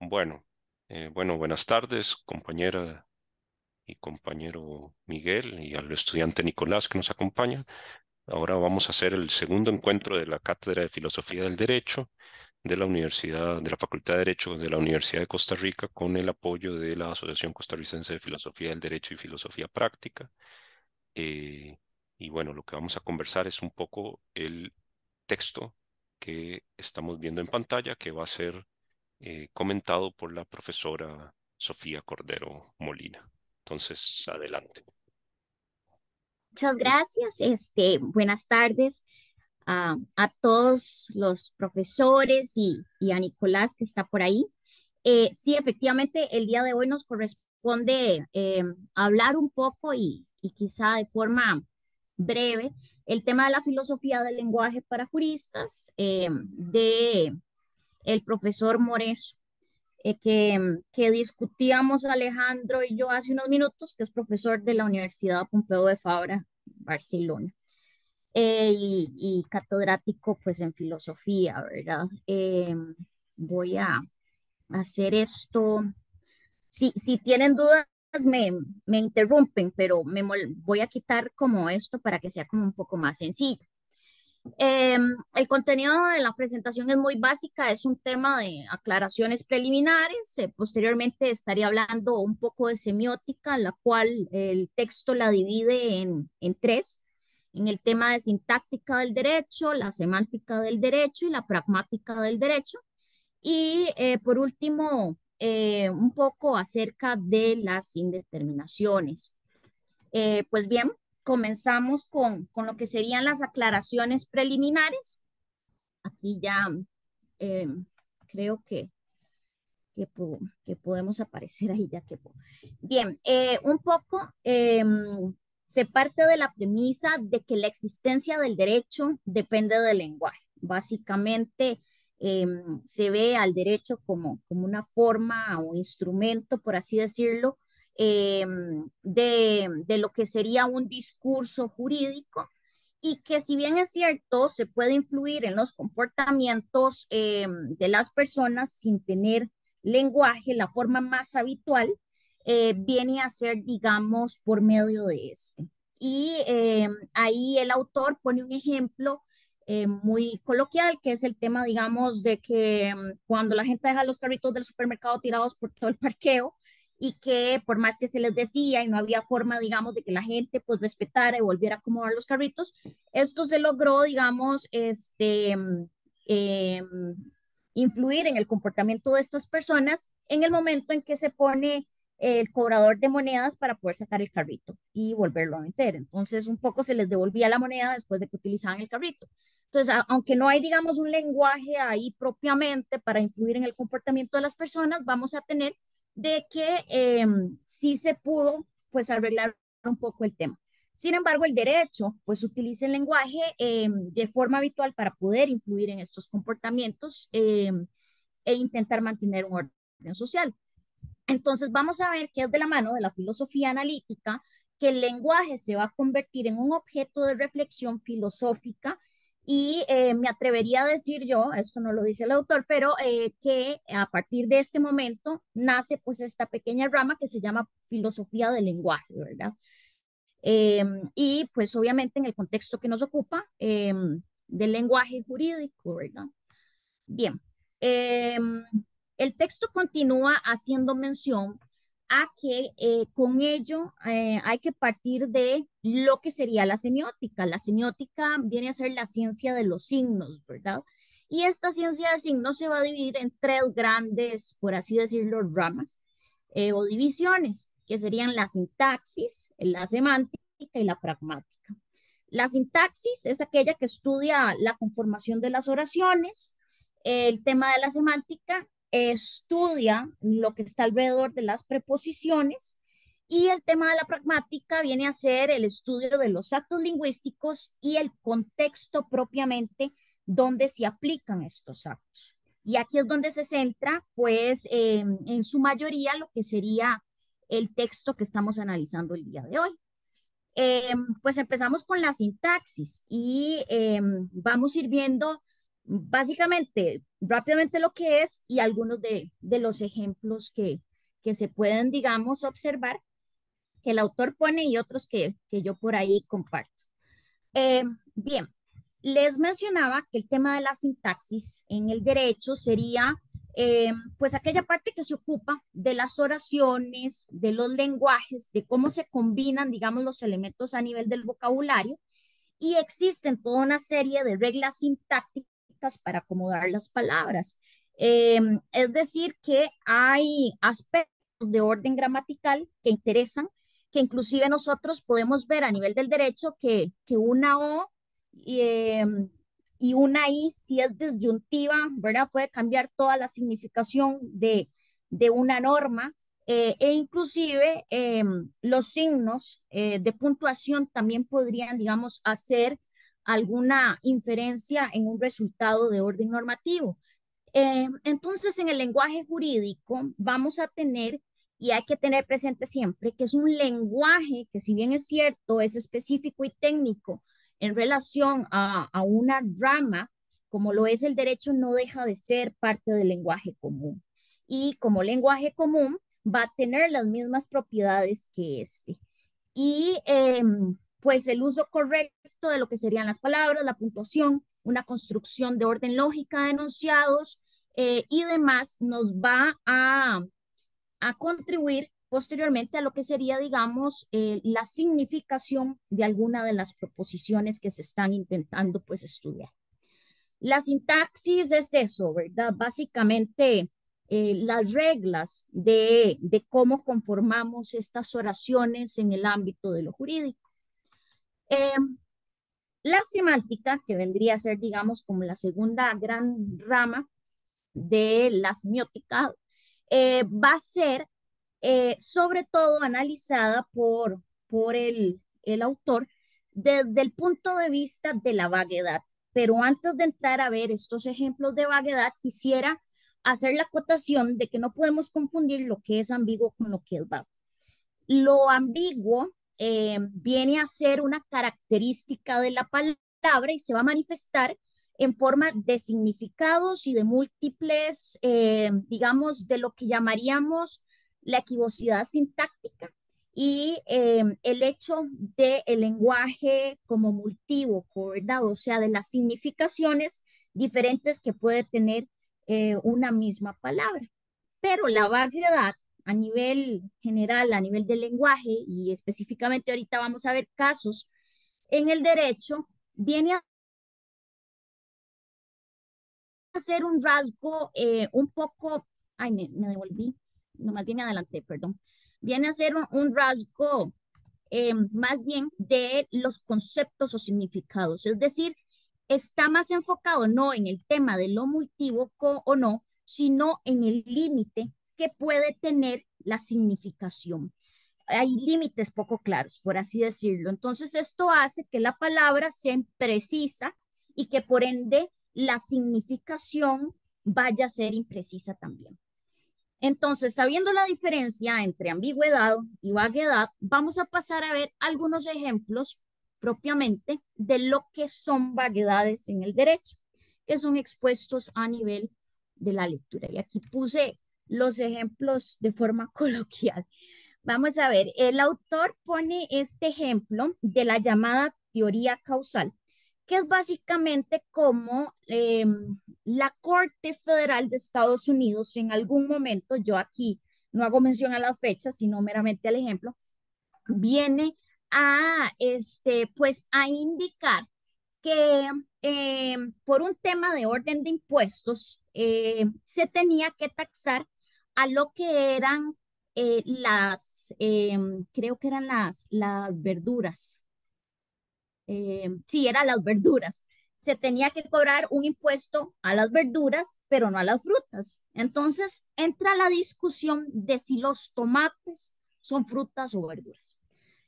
Bueno, buenas tardes, compañera y compañero Miguel y al estudiante Nicolás que nos acompaña. Ahora vamos a hacer el segundo encuentro de la Cátedra de Filosofía del Derecho de la Facultad de Derecho de la Universidad de Costa Rica con el apoyo de la Asociación Costarricense de Filosofía del Derecho y Filosofía Práctica. Eh, y bueno, lo que vamos a conversar es un poco el texto que estamos viendo en pantalla, que va a ser comentado por la profesora Sofía Cordero Molina. Entonces, adelante. Muchas gracias. Buenas tardes a todos los profesores y a Nicolás que está por ahí. Sí, efectivamente, el día de hoy nos corresponde hablar un poco y quizá de forma breve el tema de la filosofía del lenguaje para juristas de el profesor Moreso, que discutíamos Alejandro y yo hace unos minutos, que es profesor de la Universidad Pompeu de Fabra, Barcelona, y catedrático pues en filosofía, ¿verdad? Voy a hacer esto. Si tienen dudas, me interrumpen, pero voy a quitar como esto para que sea como un poco más sencillo. El contenido de la presentación es muy básica, es un tema de aclaraciones preliminares. Posteriormente estaría hablando un poco de semiótica, la cual el texto la divide en tres, en el tema de sintáctica del derecho, la semántica del derecho y la pragmática del derecho. Y por último, un poco acerca de las indeterminaciones. Pues bien, comenzamos con lo que serían las aclaraciones preliminares. Aquí ya eh, creo que podemos aparecer ahí ya que... Bien, un poco se parte de la premisa de que la existencia del derecho depende del lenguaje. Básicamente se ve al derecho como una forma o instrumento, por así decirlo, de lo que sería un discurso jurídico y que si bien es cierto, se puede influir en los comportamientos de las personas sin tener lenguaje, la forma más habitual viene a ser, digamos, por medio de este. Y ahí el autor pone un ejemplo muy coloquial, que es el tema, digamos, de que cuando la gente deja los carritos del supermercado tirados por todo el parqueo, y que por más que se les decía y no había forma, digamos, de que la gente pues respetara y volviera a acomodar los carritos, esto se logró, digamos, eh, influir en el comportamiento de estas personas en el momento en que se pone el cobrador de monedas para poder sacar el carrito y volverlo a meter. Entonces, un poco se les devolvía la moneda después de que utilizaban el carrito. Entonces, aunque no hay, digamos, un lenguaje ahí propiamente para influir en el comportamiento de las personas, vamos a tener de que sí se pudo, pues, arreglar un poco el tema. Sin embargo, el derecho, pues, utiliza el lenguaje de forma habitual para poder influir en estos comportamientos e intentar mantener un orden social. Entonces, vamos a ver que es de la mano de la filosofía analítica que el lenguaje se va a convertir en un objeto de reflexión filosófica y me atrevería a decir yo, esto no lo dice el autor, pero que a partir de este momento nace pues esta pequeña rama que se llama filosofía del lenguaje, ¿verdad? Y pues obviamente en el contexto que nos ocupa del lenguaje jurídico, ¿verdad? Bien, el texto continúa haciendo mención a que con ello hay que partir de lo que sería la semiótica. La semiótica viene a ser la ciencia de los signos, ¿verdad? Y esta ciencia de signos se va a dividir en tres grandes, por así decirlo, ramas o divisiones, que serían la sintaxis, la semántica y la pragmática. La sintaxis es aquella que estudia la conformación de las oraciones. El tema de la semántica estudia lo que está alrededor de las preposiciones y el tema de la pragmática viene a ser el estudio de los actos lingüísticos y el contexto propiamente donde se aplican estos actos. Y aquí es donde se centra, pues, en su mayoría lo que sería el texto que estamos analizando el día de hoy. Pues empezamos con la sintaxis y vamos a ir viendo Básicamente, rápidamente lo que es y algunos de los ejemplos que se pueden, digamos, observar que el autor pone y otros que yo por ahí comparto. Eh, Bien, les mencionaba que el tema de la sintaxis en el derecho sería pues aquella parte que se ocupa de las oraciones, de los lenguajes, de cómo se combinan, digamos, los elementos a nivel del vocabulario y existen toda una serie de reglas sintácticas para acomodar las palabras. Es decir, que hay aspectos de orden gramatical que interesan, que inclusive nosotros podemos ver a nivel del derecho que una O y una I, si es disyuntiva, ¿verdad? Puede cambiar toda la significación de una norma e inclusive los signos de puntuación también podrían, digamos, hacer alguna inferencia en un resultado de orden normativo. Entonces, en el lenguaje jurídico vamos a tener, y hay que tener presente siempre, que es un lenguaje que si bien es cierto, es específico y técnico en relación a una rama, como lo es el derecho, no deja de ser parte del lenguaje común. Y como lenguaje común va a tener las mismas propiedades que este. Y pues el uso correcto de lo que serían las palabras, la puntuación, una construcción de orden lógica de enunciados y demás nos va a contribuir posteriormente a lo que sería, digamos, la significación de alguna de las proposiciones que se están intentando pues estudiar. La sintaxis es eso, ¿verdad? Básicamente las reglas de cómo conformamos estas oraciones en el ámbito de lo jurídico. Eh, la semántica, que vendría a ser, digamos, como la segunda gran rama de la semiótica, va a ser sobre todo analizada por el autor desde el punto de vista de la vaguedad. Pero antes de entrar a ver estos ejemplos de vaguedad, quisiera hacer la acotación de que no podemos confundir lo que es ambiguo con lo que es vago. Lo ambiguo viene a ser una característica de la palabra y se va a manifestar en forma de significados y de múltiples, digamos, de lo que llamaríamos la equivocidad sintáctica y el hecho del lenguaje como multívoco, ¿verdad? O sea, de las significaciones diferentes que puede tener una misma palabra. Pero la vaguedad a nivel general, a nivel del lenguaje, y específicamente ahorita vamos a ver casos en el derecho, viene a ser un rasgo un poco, ay, me devolví, no más bien adelante, perdón, viene a ser un rasgo más bien de los conceptos o significados, es decir, está más enfocado no en el tema de lo multívoco o no, sino en el límite que puede tener la significación. Hay límites poco claros, por así decirlo. Entonces, esto hace que la palabra sea imprecisa y que por ende la significación vaya a ser imprecisa también. Entonces, sabiendo la diferencia entre ambigüedad y vaguedad, vamos a pasar a ver algunos ejemplos propiamente de lo que son vaguedades en el derecho, que son expuestos a nivel de la lectura. Y aquí puse los ejemplos de forma coloquial. Vamos a ver, el autor pone este ejemplo de la llamada teoría causal, que es básicamente como la Corte Federal de Estados Unidos en algún momento, yo aquí no hago mención a la fecha, sino meramente al ejemplo, viene a, pues, a indicar que por un tema de orden de impuestos se tenía que taxar a lo que eran creo que eran las verduras. Sí, eran las verduras. Se tenía que cobrar un impuesto a las verduras, pero no a las frutas. Entonces entra la discusión de si los tomates son frutas o verduras.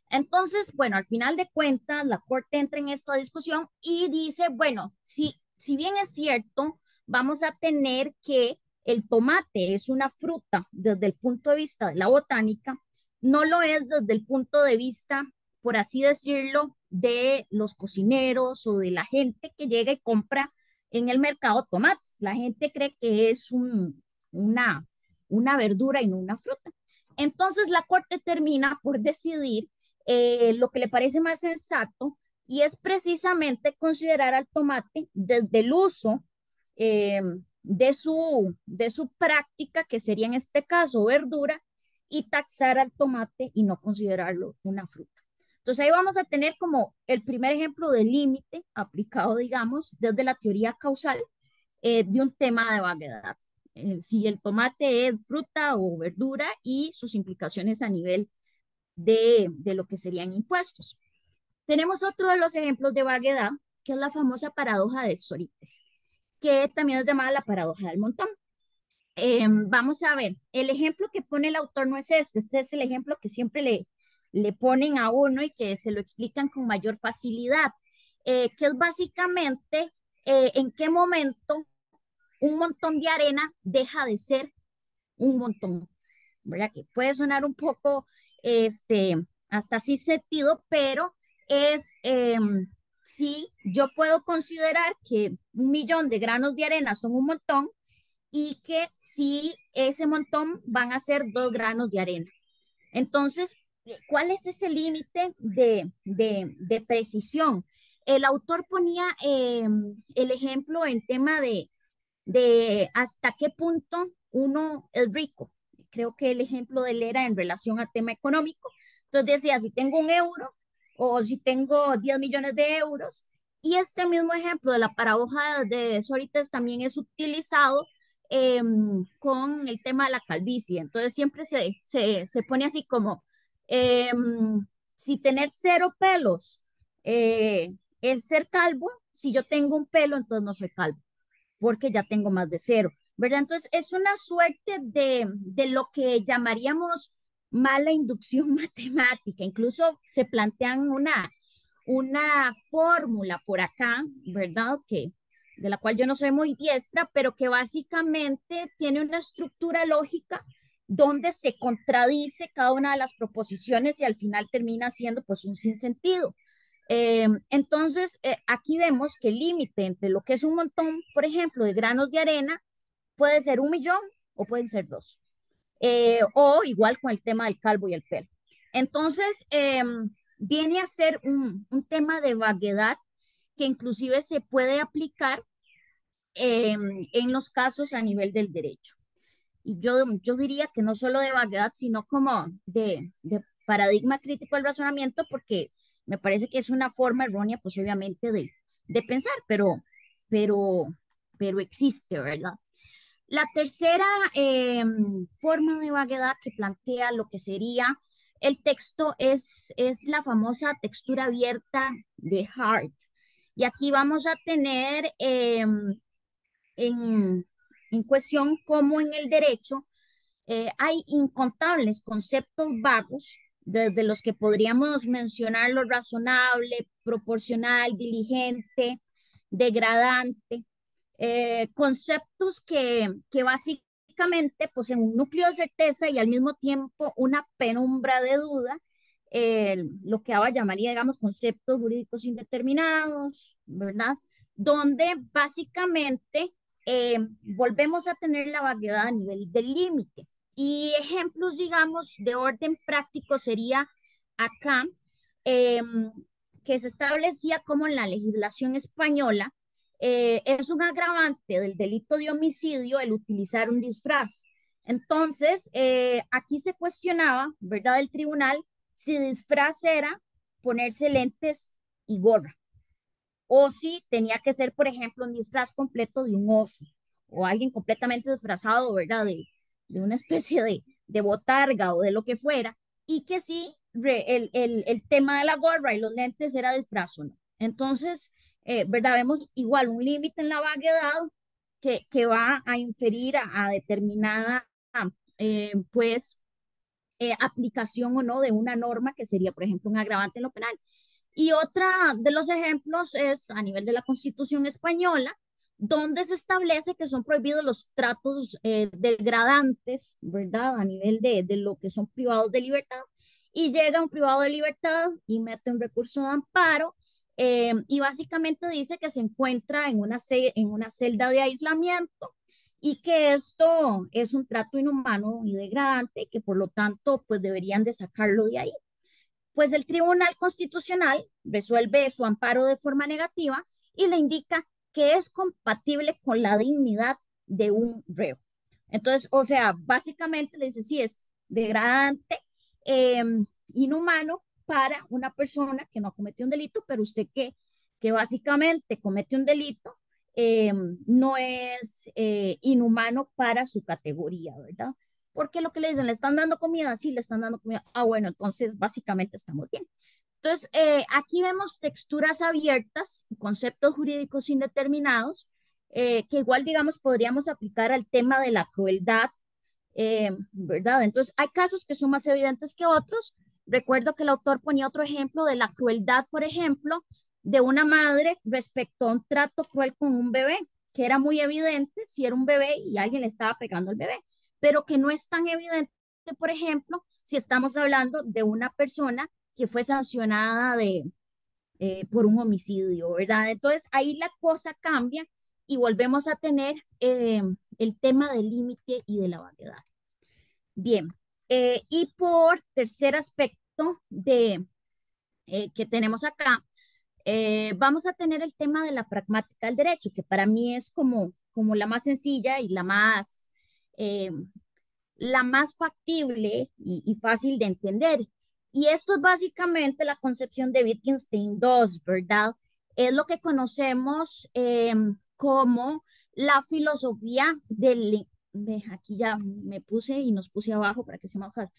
Entonces, bueno, al final de cuentas, la Corte entra en esta discusión y dice, bueno, si bien es cierto, vamos a tener que el tomate es una fruta desde el punto de vista de la botánica, no lo es desde el punto de vista, por así decirlo, de los cocineros o de la gente que llega y compra en el mercado tomates. La gente cree que es una, una verdura y no una fruta. Entonces la corte termina por decidir lo que le parece más sensato y es precisamente considerar al tomate desde el uso eh, de su práctica, que sería en este caso verdura, y taxar al tomate y no considerarlo una fruta. Entonces ahí vamos a tener como el primer ejemplo de límite aplicado, digamos, desde la teoría causal de un tema de vaguedad. Si el tomate es fruta o verdura y sus implicaciones a nivel de lo que serían impuestos. Tenemos otro de los ejemplos de vaguedad, que es la famosa paradoja de Sócrates, que también es llamada la paradoja del montón. Vamos a ver, el ejemplo que pone el autor no es este es el ejemplo que siempre le ponen a uno y que se lo explican con mayor facilidad, que es básicamente en qué momento un montón de arena deja de ser un montón, ¿verdad? Que puede sonar un poco, este, hasta así sentido, pero es, sí, yo puedo considerar que 1 millón de granos de arena son un montón y que si ese montón van a ser 2 granos de arena. Entonces, ¿cuál es ese límite de precisión? El autor ponía el ejemplo en tema de hasta qué punto uno es rico. Creo que el ejemplo de él era en relación al tema económico. Entonces decía, si tengo 1 euro o si tengo 10 millones de euros. Y este mismo ejemplo de la paradoja de Sócrates también es utilizado con el tema de la calvicie. Entonces siempre se pone así como, si tener 0 pelos es ser calvo, si yo tengo un pelo, entonces no soy calvo porque ya tengo más de 0, ¿verdad? Entonces, es una suerte de lo que llamaríamos mala inducción matemática. Incluso se plantean una fórmula por acá, ¿verdad? De la cual yo no soy muy diestra, pero que básicamente tiene una estructura lógica donde se contradice cada una de las proposiciones y al final termina siendo pues un sinsentido. Entonces, aquí vemos que el límite entre lo que es un montón, por ejemplo, de granos de arena, puede ser 1 millón o pueden ser 2. O igual con el tema del calvo y el pelo. Entonces, viene a ser un tema de vaguedad que inclusive se puede aplicar en los casos a nivel del derecho. Y yo diría que no solo de vaguedad, sino como de paradigma crítico del razonamiento, porque me parece que es una forma errónea, pues obviamente, de pensar, pero, pero existe, ¿verdad? La tercera forma de vaguedad que plantea lo que sería el texto es la famosa textura abierta de Hart. Y aquí vamos a tener en, en cuestión como en el derecho hay incontables conceptos vagos, desde los que podríamos mencionar lo razonable, proporcional, diligente, degradante, conceptos que básicamente poseen un núcleo de certeza y al mismo tiempo una penumbra de duda, lo que ahora llamaría, digamos, conceptos jurídicos indeterminados, ¿verdad? Donde básicamente volvemos a tener la vaguedad a nivel del límite. Y ejemplos, digamos, de orden práctico sería acá, eh, que se establecía como en la legislación española, es un agravante del delito de homicidio el utilizar un disfraz. Entonces, aquí se cuestionaba, ¿verdad?, el tribunal si disfraz era ponerse lentes y gorra, o si tenía que ser, por ejemplo, un disfraz completo de un oso, o alguien completamente disfrazado, ¿verdad?, de una especie de botarga o de lo que fuera, y que sí, el tema de la gorra y los lentes era disfraz o no. Entonces, ¿verdad? Vemos igual un límite en la vaguedad que va a inferir a determinada, pues, aplicación o no de una norma que sería, por ejemplo, un agravante en lo penal. Y otra de los ejemplos es a nivel de la Constitución española, donde se establece que son prohibidos los tratos degradantes, ¿verdad? A nivel de lo que son privados de libertad. Y llega un privado de libertad y mete un recurso de amparo y básicamente dice que se encuentra en en una celda de aislamiento y que esto es un trato inhumano y degradante, que por lo tanto pues deberían de sacarlo de ahí. Pues el Tribunal Constitucional resuelve su amparo de forma negativa y le indica que es compatible con la dignidad de un reo. Entonces, o sea, básicamente le dice, sí, es degradante, eh, inhumano para una persona que no cometió un delito, pero usted que básicamente comete un delito, eh, no es inhumano para su categoría, ¿verdad? Porque lo que le dicen, le están dando comida, sí, le están dando comida. Ah, bueno, entonces básicamente estamos bien. Entonces, aquí vemos texturas abiertas, conceptos jurídicos indeterminados, que igual, digamos, podríamos aplicar al tema de la crueldad, ¿verdad? Entonces, hay casos que son más evidentes que otros. Recuerdo que el autor ponía otro ejemplo de la crueldad, por ejemplo, de una madre respecto a un trato cruel con un bebé, que era muy evidente si era un bebé y alguien le estaba pegando al bebé, pero que no es tan evidente, por ejemplo, si estamos hablando de una persona que fue sancionada por un homicidio, ¿verdad? Entonces ahí la cosa cambia y volvemos a tener el tema del límite y de la vaguedad. Bien, y por tercer aspecto que tenemos acá, vamos a tener el tema de la pragmática del derecho, que para mí es como la más sencilla y eh, la más factible y fácil de entender. Y esto es básicamente la concepción de Wittgenstein II, ¿verdad? Es lo que conocemos como la filosofía del... Aquí ya me puse y nos puse abajo para que sea más fácil.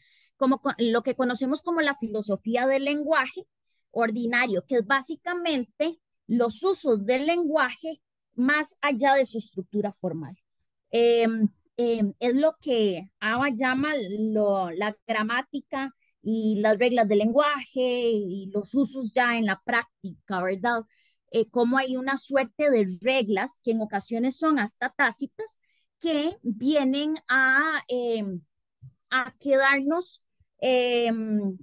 Lo que conocemos como la filosofía del lenguaje ordinario, que es básicamente los usos del lenguaje más allá de su estructura formal. Eh, es lo que Aba llama la gramática y las reglas del lenguaje y los usos ya en la práctica, ¿verdad? Como hay una suerte de reglas que en ocasiones son hasta tácitas que vienen a quedarnos en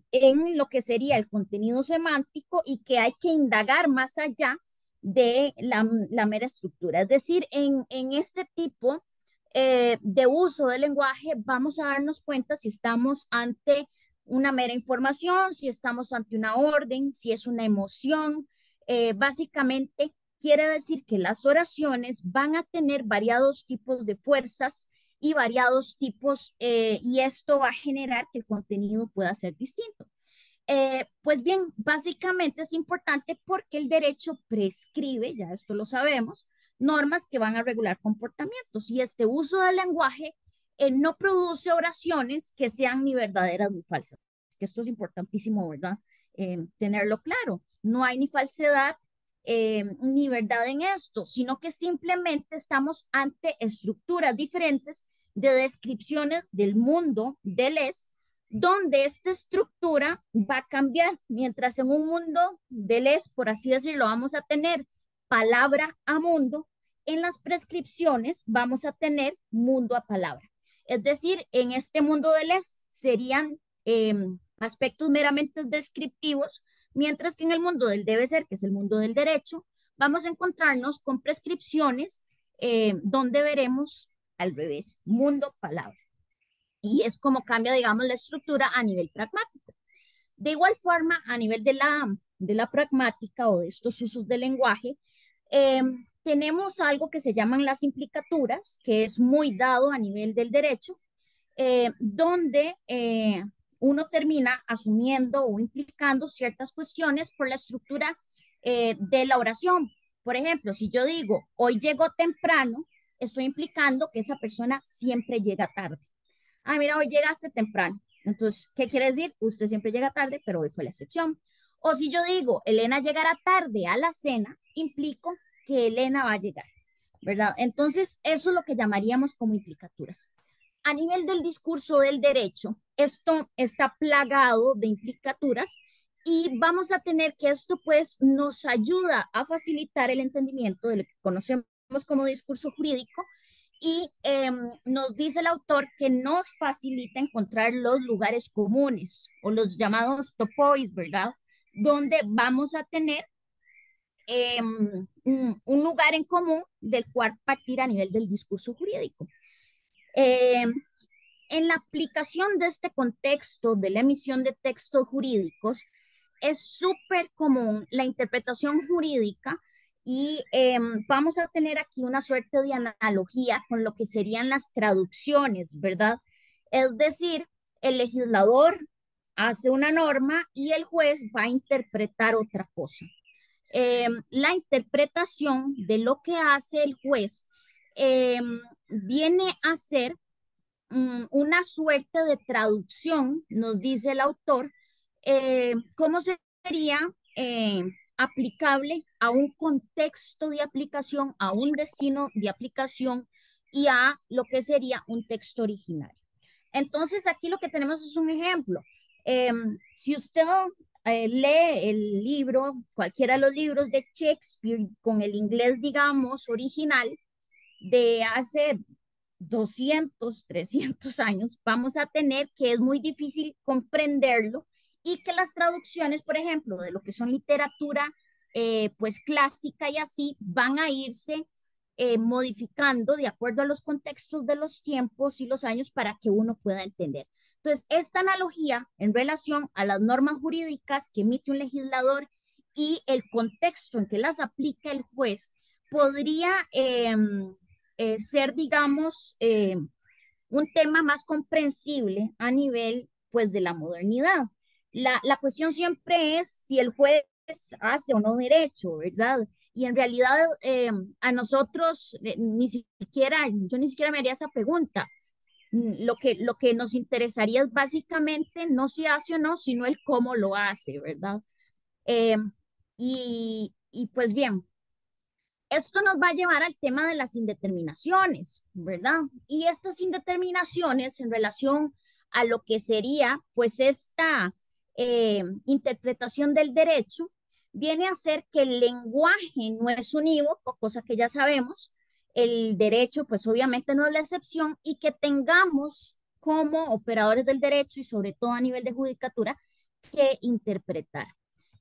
lo que sería el contenido semántico y que hay que indagar más allá de la mera estructura. Es decir, en este tipo de uso del lenguaje vamos a darnos cuenta si estamos ante una mera información, si estamos ante una orden, si es una emoción. Básicamente quiere decir que las oraciones van a tener variados tipos de fuerzas y variados tipos, y esto va a generar que el contenido pueda ser distinto. Pues bien, básicamente es importante porque el derecho prescribe, ya esto lo sabemos, normas que van a regular comportamientos y este uso del lenguaje no produce oraciones que sean ni verdaderas ni falsas. Es que esto es importantísimo, ¿verdad? Tenerlo claro. No hay ni falsedad ni verdad en esto, sino que simplemente estamos ante estructuras diferentes de descripciones del mundo del es, donde esta estructura va a cambiar, mientras en un mundo del es, por así decirlo, vamos a tener palabra a mundo, en las prescripciones vamos a tener mundo a palabra. Es decir, en este mundo del es serían aspectos meramente descriptivos, mientras que en el mundo del debe ser, que es el mundo del derecho, vamos a encontrarnos con prescripciones donde veremos al revés, mundo, palabra. Y es como cambia, digamos, la estructura a nivel pragmático. De igual forma, a nivel de la pragmática o de estos usos del lenguaje, eh, tenemos algo que se llaman las implicaturas, que es muy dado a nivel del derecho, donde uno termina asumiendo o implicando ciertas cuestiones por la estructura de la oración. Por ejemplo, si yo digo, hoy llegó temprano, estoy implicando que esa persona siempre llega tarde. Ah, mira, hoy llegaste temprano. Entonces, ¿qué quiere decir? Usted siempre llega tarde, pero hoy fue la excepción. O si yo digo, Elena llegará tarde a la cena, implico que Elena va a llegar, ¿verdad? Entonces, eso es lo que llamaríamos como implicaturas. A nivel del discurso del derecho, esto está plagado de implicaturas y vamos a tener que esto pues nos ayuda a facilitar el entendimiento de lo que conocemos como discurso jurídico y nos dice el autor que nos facilita encontrar los lugares comunes o los llamados topois, ¿verdad? Donde vamos a tener un lugar en común del cual partir a nivel del discurso jurídico. Em, en la aplicación de este contexto de la emisión de textos jurídicos, es súper común la interpretación jurídica y vamos a tener aquí una suerte de analogía con lo que serían las traducciones, ¿verdad? Es decir, el legislador hace una norma y el juez va a interpretar otra cosa. La interpretación de lo que hace el juez viene a ser una suerte de traducción, nos dice el autor, cómo sería aplicable a un contexto de aplicación, a un destino de aplicación y a lo que sería un texto original. Entonces, aquí lo que tenemos es un ejemplo. Si usted lee el libro, cualquiera de los libros de Shakespeare con el inglés, digamos, original, de hace 200, 300 años, vamos a tener que es muy difícil comprenderlo y que las traducciones, por ejemplo, de lo que son literatura, pues clásica y así, van a irse modificando de acuerdo a los contextos de los tiempos y los años para que uno pueda entender. Entonces, esta analogía en relación a las normas jurídicas que emite un legislador y el contexto en que las aplica el juez podría ser, digamos, un tema más comprensible a nivel, pues, de la modernidad. La cuestión siempre es si el juez hace o no derecho, ¿verdad? Y en realidad a nosotros ni siquiera, yo ni siquiera me haría esa pregunta. Lo que nos interesaría es básicamente no si hace o no, sino el cómo lo hace, ¿verdad? Eh, y pues bien, esto nos va a llevar al tema de las indeterminaciones, ¿verdad? Y estas indeterminaciones en relación a lo que sería, pues, esta interpretación del derecho, viene a ser que el lenguaje no es unívoco, cosa que ya sabemos, el derecho, pues, obviamente no es la excepción, y que tengamos como operadores del derecho y sobre todo a nivel de judicatura que interpretar.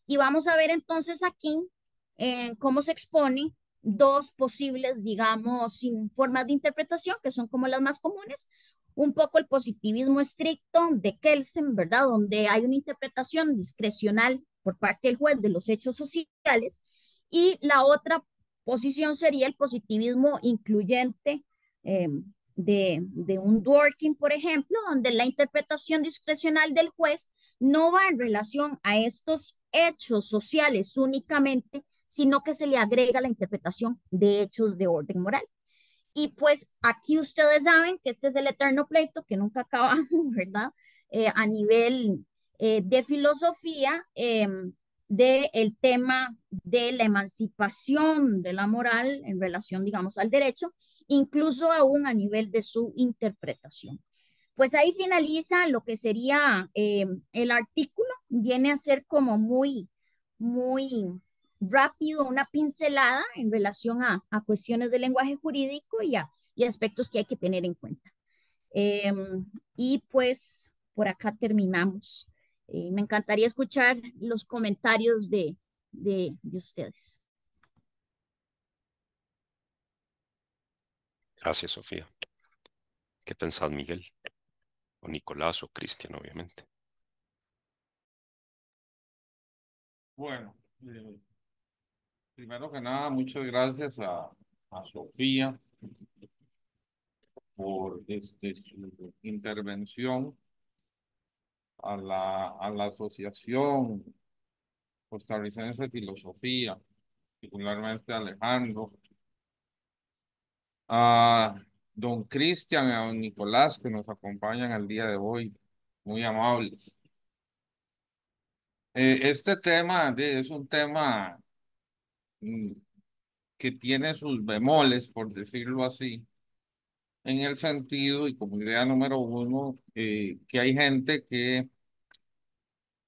Y vamos a ver entonces aquí cómo se expone dos posibles, digamos, formas de interpretación, que son como las más comunes. Un poco el positivismo estricto de Kelsen, ¿verdad? Donde hay una interpretación discrecional por parte del juez de los hechos sociales. Y la otra posición sería el positivismo incluyente de un Dworkin, por ejemplo, donde la interpretación discrecional del juez no va en relación a estos hechos sociales únicamente, sino que se le agrega la interpretación de hechos de orden moral. Y pues aquí ustedes saben que este es el eterno pleito que nunca acabamos, ¿verdad? A nivel de filosofía, del tema de la emancipación de la moral en relación, digamos, al derecho, incluso aún a nivel de su interpretación. Pues ahí finaliza lo que sería el artículo, viene a ser como muy rápido, una pincelada en relación a cuestiones de lenguaje jurídico y aspectos que hay que tener en cuenta. Eh, y pues por acá terminamos. Me encantaría escuchar los comentarios de ustedes. Gracias, Sofía. ¿Qué pensás, Miguel? O Nicolás o Cristian, obviamente. Bueno, primero que nada, muchas gracias a Sofía por su intervención, a la Asociación Costarricense de Filosofía, particularmente a Alejandro, a don Cristian y a don Nicolás que nos acompañan el día de hoy, muy amables. Este tema es un tema mm, que tiene sus bemoles, por decirlo así, en el sentido y como idea número uno, que hay gente que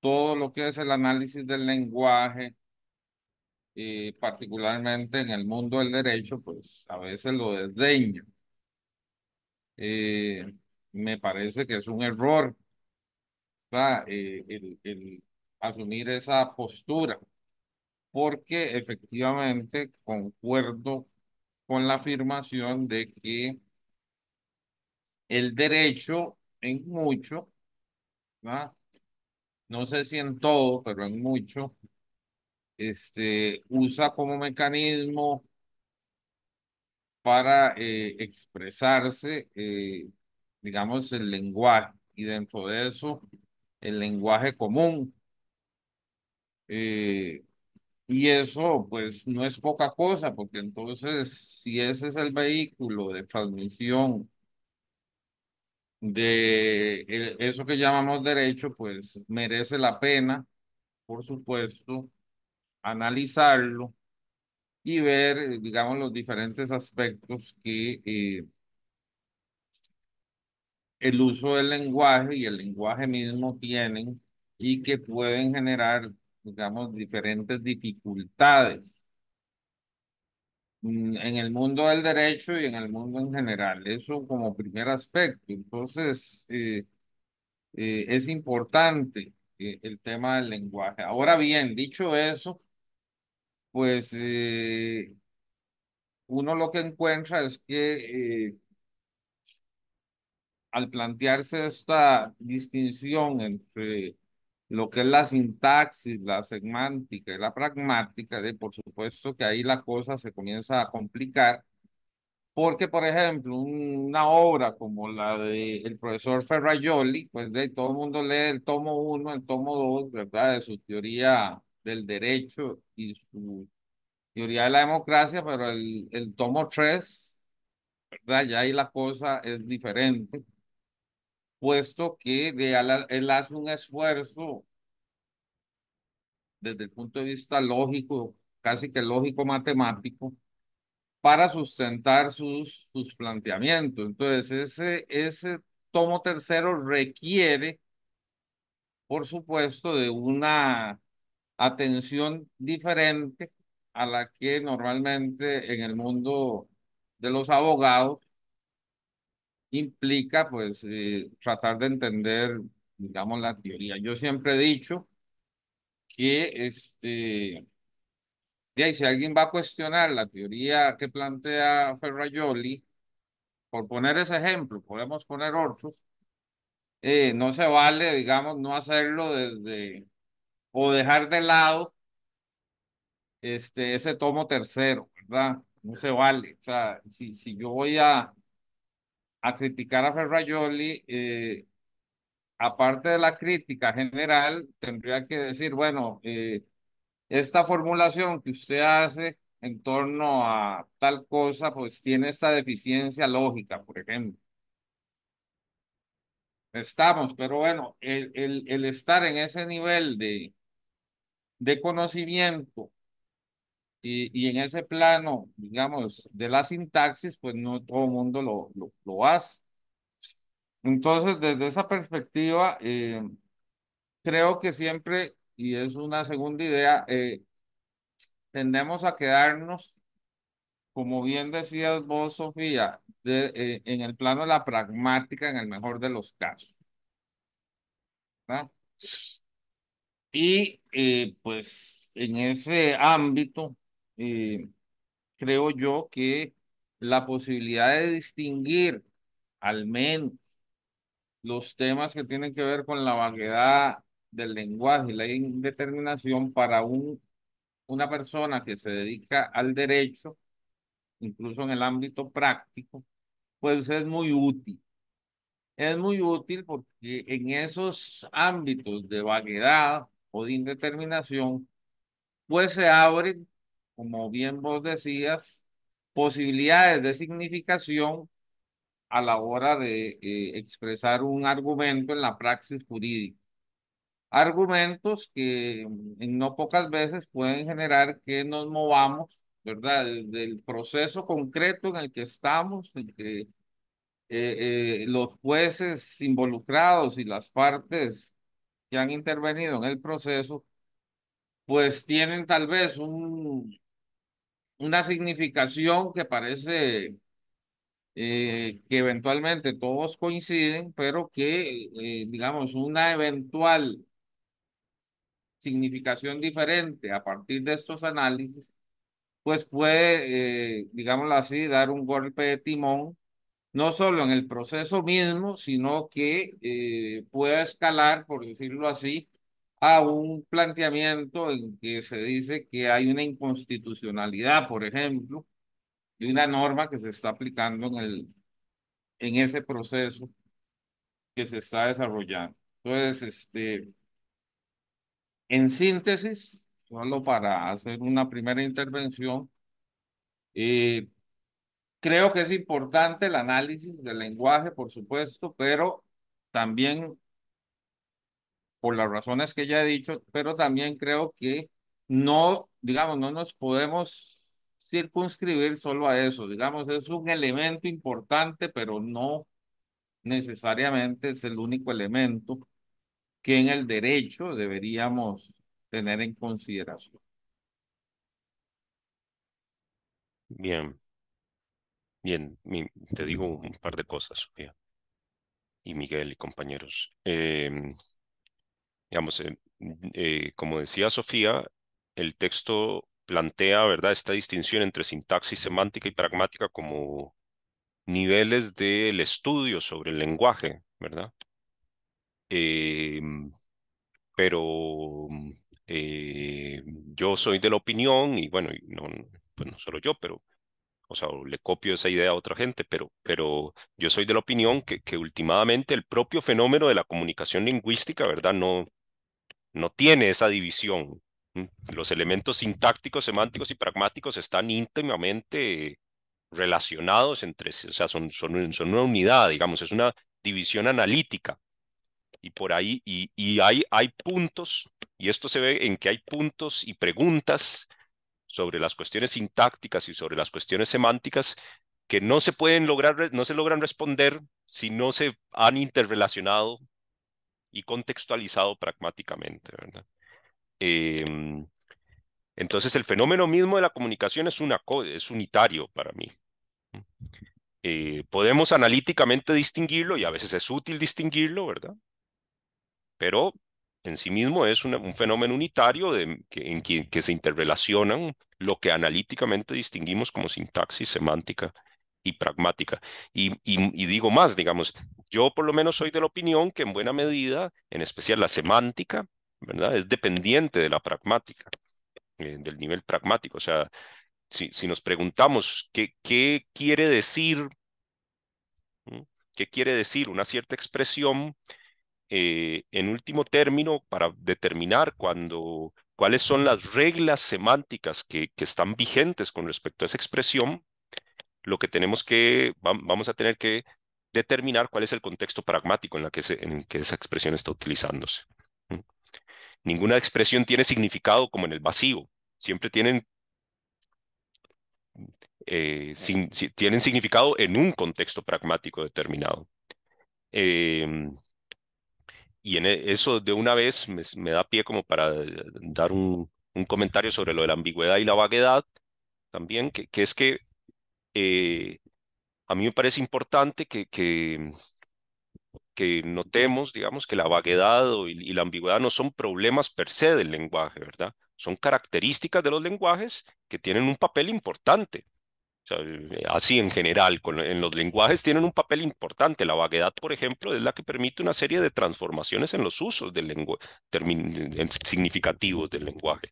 todo lo que es el análisis del lenguaje, particularmente en el mundo del derecho, pues a veces lo desdeña. Eh, Me parece que es un error, ¿verdad? El asumir esa postura. porque efectivamente concuerdo con la afirmación de que el derecho en mucho, ¿verdad? No sé si en todo, pero en mucho, usa como mecanismo para expresarse, digamos, el lenguaje, y dentro de eso, el lenguaje común. eh, y eso, pues, no es poca cosa, porque entonces, si ese es el vehículo de transmisión de eso que llamamos derecho, pues merece la pena, por supuesto, analizarlo y ver, digamos, los diferentes aspectos que el uso del lenguaje y el lenguaje mismo tienen y que pueden generar, digamos, diferentes dificultades en el mundo del derecho y en el mundo en general. Eso como primer aspecto. Entonces, es importante el tema del lenguaje. Ahora bien, dicho eso, pues uno lo que encuentra es que al plantearse esta distinción entre lo que es la sintaxis, la semántica y la pragmática, por supuesto que ahí la cosa se comienza a complicar, porque, por ejemplo, una obra como la del profesor Ferrajoli, pues todo el mundo lee el tomo uno, el tomo dos, ¿verdad? De su teoría del derecho y su teoría de la democracia, pero el tomo tres, ¿verdad? Ya ahí la cosa es diferente, puesto que él hace un esfuerzo desde el punto de vista lógico, casi que lógico matemático, para sustentar sus planteamientos. Entonces, ese tomo tercero requiere, por supuesto, de una atención diferente a la que normalmente en el mundo de los abogados implica, pues, tratar de entender, digamos, la teoría. Yo siempre he dicho que y ahí, si alguien va a cuestionar la teoría que plantea Ferrajoli, por poner ese ejemplo, podemos poner otros, no se vale, digamos, no hacerlo desde, o dejar de lado ese tomo tercero, ¿verdad? No se vale. O sea, si yo voy a criticar a Ferrajoli, aparte de la crítica general, tendría que decir, bueno, esta formulación que usted hace en torno a tal cosa, pues tiene esta deficiencia lógica, por ejemplo. Estamos, pero bueno, el estar en ese nivel de conocimiento y en ese plano, digamos, de la sintaxis, pues no todo el mundo lo hace. Entonces, desde esa perspectiva, creo que siempre, y es una segunda idea, tendemos a quedarnos, como bien decías vos, Sofía, en el plano de la pragmática en el mejor de los casos, ¿verdad? Y pues en ese ámbito, eh, creo yo que la posibilidad de distinguir al menos los temas que tienen que ver con la vaguedad del lenguaje y la indeterminación para una persona que se dedica al derecho, incluso en el ámbito práctico, pues es muy útil. Es muy útil porque en esos ámbitos de vaguedad o de indeterminación, pues se abren, como bien vos decías, posibilidades de significación a la hora de expresar un argumento en la praxis jurídica. Argumentos que en no pocas veces pueden generar que nos movamos, ¿verdad? Desde el proceso concreto en el que estamos, en que los jueces involucrados y las partes que han intervenido en el proceso, pues tienen tal vez una significación que parece que eventualmente todos coinciden, pero que, digamos, una eventual significación diferente a partir de estos análisis, pues puede, digámoslo así, dar un golpe de timón, no solo en el proceso mismo, sino que pueda escalar, por decirlo así, a un planteamiento en que se dice que hay una inconstitucionalidad, por ejemplo, de una norma que se está aplicando en ese proceso que se está desarrollando. Entonces, en síntesis, solo para hacer una primera intervención, eh, creo que es importante el análisis del lenguaje, por supuesto, pero también, por las razones que ya he dicho, pero también creo que no, digamos, no nos podemos circunscribir solo a eso. Digamos, es un elemento importante, pero no necesariamente es el único elemento que en el derecho deberíamos tener en consideración. Bien, bien, te digo un par de cosas, Sofía y Miguel y compañeros. Digamos, como decía Sofía, el texto plantea, ¿verdad?, esta distinción entre sintaxis semántica y pragmática como niveles del estudio sobre el lenguaje, ¿verdad? Em, pero yo soy de la opinión, y bueno, y no, pues no solo yo, pero, o sea, le copio esa idea a otra gente, pero yo soy de la opinión que últimamente el propio fenómeno de la comunicación lingüística, ¿verdad? No tiene esa división. Los elementos sintácticos, semánticos y pragmáticos están íntimamente relacionados entre sí, o sea, son una unidad, digamos, es una división analítica. Y por ahí, y hay puntos, y esto se ve en que hay puntos y preguntas sobre las cuestiones sintácticas y sobre las cuestiones semánticas que no se pueden lograr, no se logran responder si no se han interrelacionado y contextualizado pragmáticamente, ¿verdad? Em, entonces, el fenómeno mismo de la comunicación es unitario para mí. Podemos analíticamente distinguirlo y a veces es útil distinguirlo, ¿verdad? Pero en sí mismo es un fenómeno unitario en que se interrelacionan lo que analíticamente distinguimos como sintaxis semántica y pragmática. Y digo más, digamos, yo por lo menos soy de la opinión que en buena medida, en especial la semántica, ¿verdad?, es dependiente de la pragmática, del nivel pragmático. O sea, si nos preguntamos qué quiere decir, ¿m? ¿Qué quiere decir una cierta expresión? En último término, para determinar cuáles son las reglas semánticas que están vigentes con respecto a esa expresión, lo que vamos a tener que determinar cuál es el contexto pragmático en que esa expresión está utilizándose. ¿M? Ninguna expresión tiene significado como en el vacío. Siempre tienen significado en un contexto pragmático determinado. Em, Y eso de una vez me da pie como para dar un comentario sobre lo de la ambigüedad y la vaguedad también, que es que eh, a mí me parece importante que notemos, digamos, que la vaguedad y la ambigüedad no son problemas per se del lenguaje, ¿verdad? Son características de los lenguajes que tienen un papel importante. O sea, así en general, en los lenguajes tienen un papel importante. La vaguedad, por ejemplo, es la que permite una serie de transformaciones en los usos del lenguaje, significativos del lenguaje.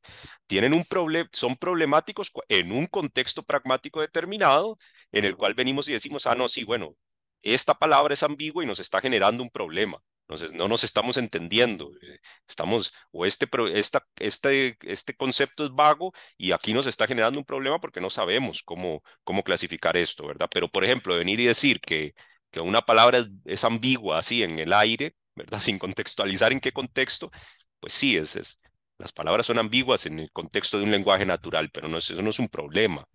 Son problemáticos en un contexto pragmático determinado, en el cual venimos y decimos, ah, no, sí, bueno, esta palabra es ambigua y nos está generando un problema. Entonces, no nos estamos entendiendo. O este concepto es vago y aquí nos está generando un problema porque no sabemos cómo clasificar esto, ¿verdad? Pero, por ejemplo, venir y decir que una palabra es ambigua así en el aire, ¿verdad? Sin contextualizar en qué contexto, pues sí, las palabras son ambiguas en el contexto de un lenguaje natural, pero eso no es un problema.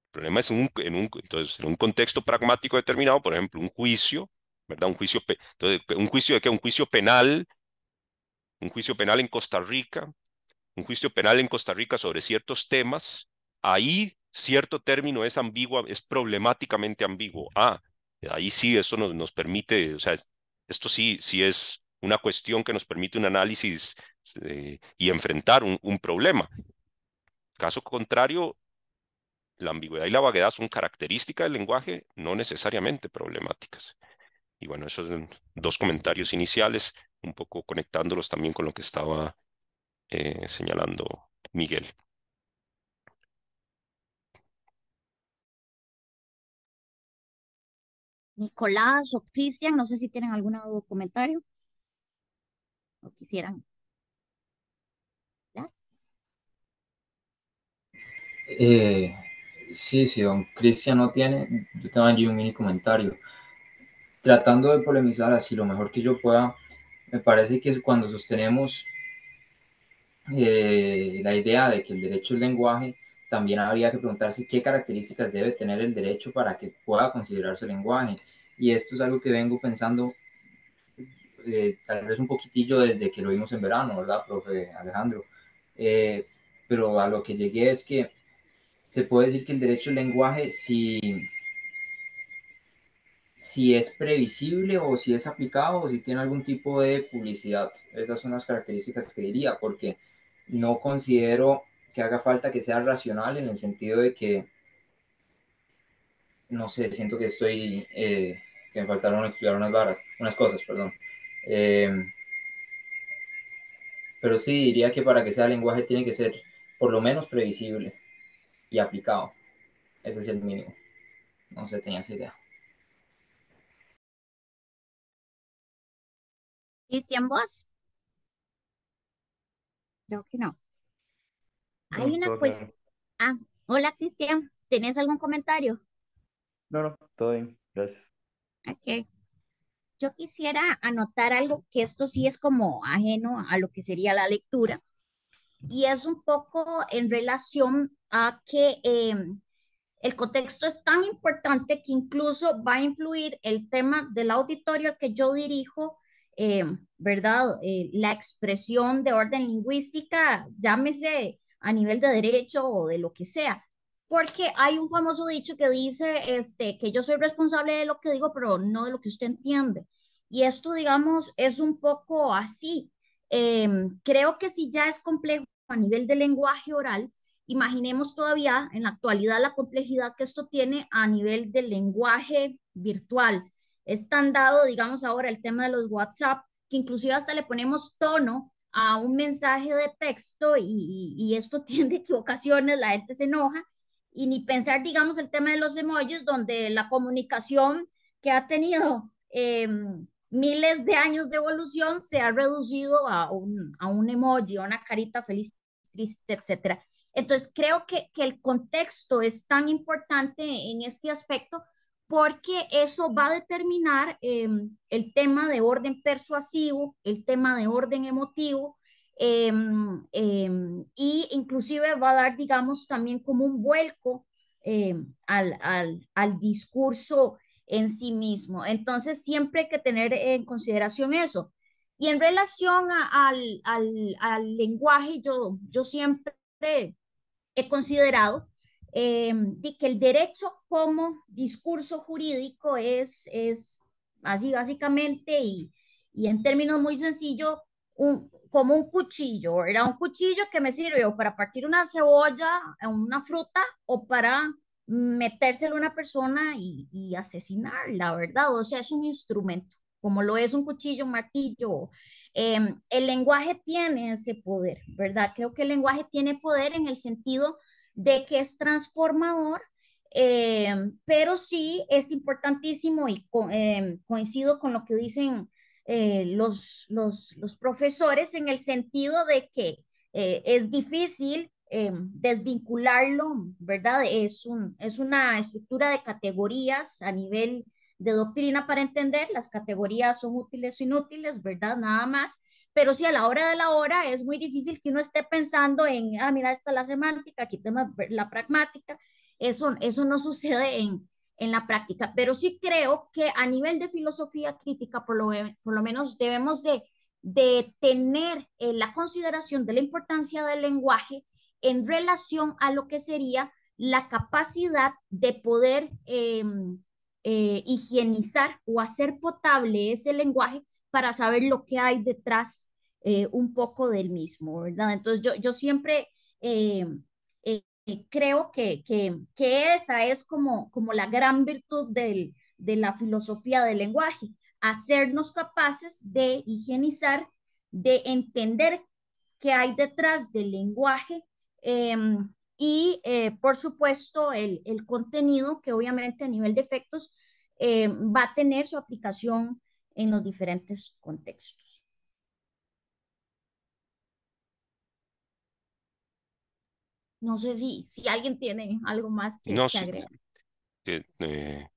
El problema es entonces, en un contexto pragmático determinado, por ejemplo, un juicio, ¿verdad? Entonces, ¿un juicio de qué? Un juicio penal en Costa Rica, un juicio penal en Costa Rica sobre ciertos temas, ahí cierto término es ambiguo, es problemáticamente ambiguo. Ahí sí, eso nos permite, o sea, esto sí es una cuestión que nos permite un análisis y enfrentar un problema. Caso contrario, la ambigüedad y la vaguedad son características del lenguaje, no necesariamente problemáticas. Y bueno, esos son dos comentarios iniciales, un poco conectándolos también con lo que estaba señalando Miguel. Nicolás o Cristian, no sé si tienen algún comentario o quisieran. ¿Ya? Eh, sí, si don Cristian no tiene, yo tengo allí un mini comentario. Tratando de polemizar así lo mejor que yo pueda, me parece que cuando sostenemos la idea de que el derecho al lenguaje, también habría que preguntarse qué características debe tener el derecho para que pueda considerarse lenguaje. Y esto es algo que vengo pensando tal vez un poquitillo desde que lo vimos en verano, ¿verdad, profe Alejandro? Eh, pero a lo que llegué es que se puede decir que el derecho al lenguaje, si es previsible o si es aplicado o si tiene algún tipo de publicidad. Esas son las características que diría, porque no considero que haga falta que sea racional en el sentido de que, no sé, siento que que me faltaron explicar unas cosas, perdón. Eh, pero sí diría que para que sea lenguaje tiene que ser por lo menos previsible y aplicado. Ese es el mínimo. No sé, tenía esa idea. Cristian, vos, creo que no. Hay No, una todo pues, claro. ah, hola Cristian, ¿tenés algún comentario? No, no, todo bien, gracias. Ok. Yo quisiera anotar algo que esto sí es como ajeno a lo que sería la lectura y es un poco en relación a que el contexto es tan importante que incluso va a influir el tema del auditorio al que yo dirijo, eh, ¿verdad? La expresión de orden lingüística, llámese a nivel de derecho o de lo que sea, porque hay un famoso dicho que dice que yo soy responsable de lo que digo, pero no de lo que usted entiende. Y esto, digamos, es un poco así. Creo que si ya es complejo a nivel de lenguaje oral, imaginemos todavía en la actualidad la complejidad que esto tiene a nivel del lenguaje virtual. Es tan dado, digamos, ahora el tema de los WhatsApp, que inclusive hasta le ponemos tono a un mensaje de texto y esto tiene equivocaciones, la gente se enoja. Y ni pensar, digamos, el tema de los emojis, donde la comunicación que ha tenido miles de años de evolución se ha reducido a un emoji, a una carita feliz, triste, etcétera. Entonces, creo que el contexto es tan importante en este aspecto porque eso va a determinar el tema de orden persuasivo, el tema de orden emotivo, y inclusive va a dar, digamos, también como un vuelco al discurso en sí mismo. Entonces, siempre hay que tener en consideración eso. Y en relación al lenguaje, yo siempre he considerado de que el derecho como discurso jurídico es así básicamente y en términos muy sencillos, como un cuchillo, era un cuchillo que me sirve o para partir una cebolla, una fruta o para metérselo a una persona y asesinarla, ¿verdad? O sea, es un instrumento, como lo es un cuchillo, un martillo. El lenguaje tiene ese poder, ¿verdad? Creo que el lenguaje tiene poder en el sentido de que es transformador, pero sí es importantísimo y coincido con lo que dicen los profesores en el sentido de que es difícil desvincularlo, ¿verdad? Es una estructura de categorías a nivel de doctrina para entender, las categorías son útiles o inútiles, ¿verdad? Nada más, pero sí a la hora de la hora es muy difícil que uno esté pensando en, ah, mira, esta es la semántica, aquí tenemos la pragmática, eso no sucede en la práctica, pero sí creo que a nivel de filosofía crítica, por lo menos debemos de tener la consideración de la importancia del lenguaje en relación a lo que sería la capacidad de poder higienizar o hacer potable ese lenguaje para saber lo que hay detrás un poco del mismo, ¿verdad? Entonces yo siempre eh, creo que esa es como la gran virtud de la filosofía del lenguaje, hacernos capaces de higienizar, de entender qué hay detrás del lenguaje eh, y, por supuesto, el contenido que obviamente a nivel de efectos va a tener su aplicación en los diferentes contextos. No sé si alguien tiene algo más No, que sí, agregar.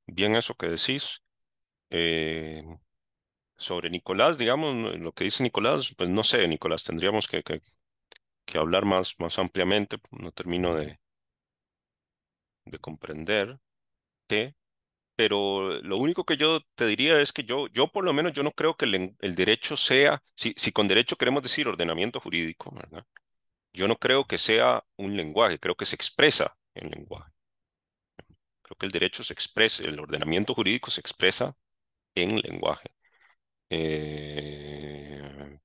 bien eso que decís. Eh, Sobre Nicolás, digamos, lo que dice Nicolás, pues no sé, Nicolás, tendríamos que hablar más ampliamente. No termino de comprender qué, pero lo único que yo te diría es que yo por lo menos yo no creo que el derecho sea, si con derecho queremos decir ordenamiento jurídico, ¿verdad? Yo no creo que sea un lenguaje, creo que se expresa en lenguaje. Creo que el derecho se expresa, el ordenamiento jurídico se expresa en lenguaje. Eh,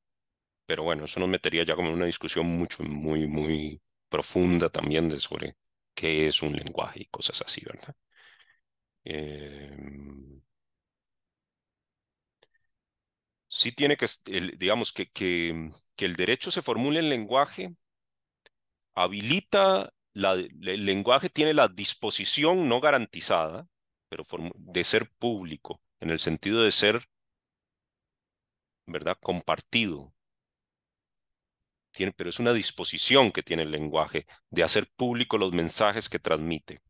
pero bueno, eso nos metería ya como en una discusión muy profunda también de sobre qué es un lenguaje y cosas así, ¿verdad? Eh, sí tiene que, digamos, que el derecho se formule en lenguaje, habilita, el lenguaje tiene la disposición no garantizada, pero de ser público, en el sentido de ser, ¿verdad?, compartido. Pero es una disposición que tiene el lenguaje de hacer público los mensajes que transmite.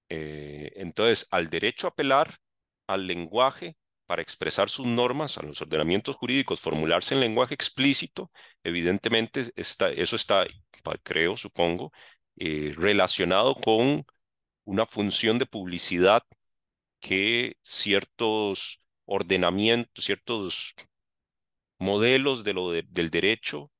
Entonces, al derecho a apelar al lenguaje para expresar sus normas, a los ordenamientos jurídicos, formularse en lenguaje explícito, evidentemente eso está, creo, supongo, relacionado con una función de publicidad que ciertos ordenamientos, ciertos modelos del derecho,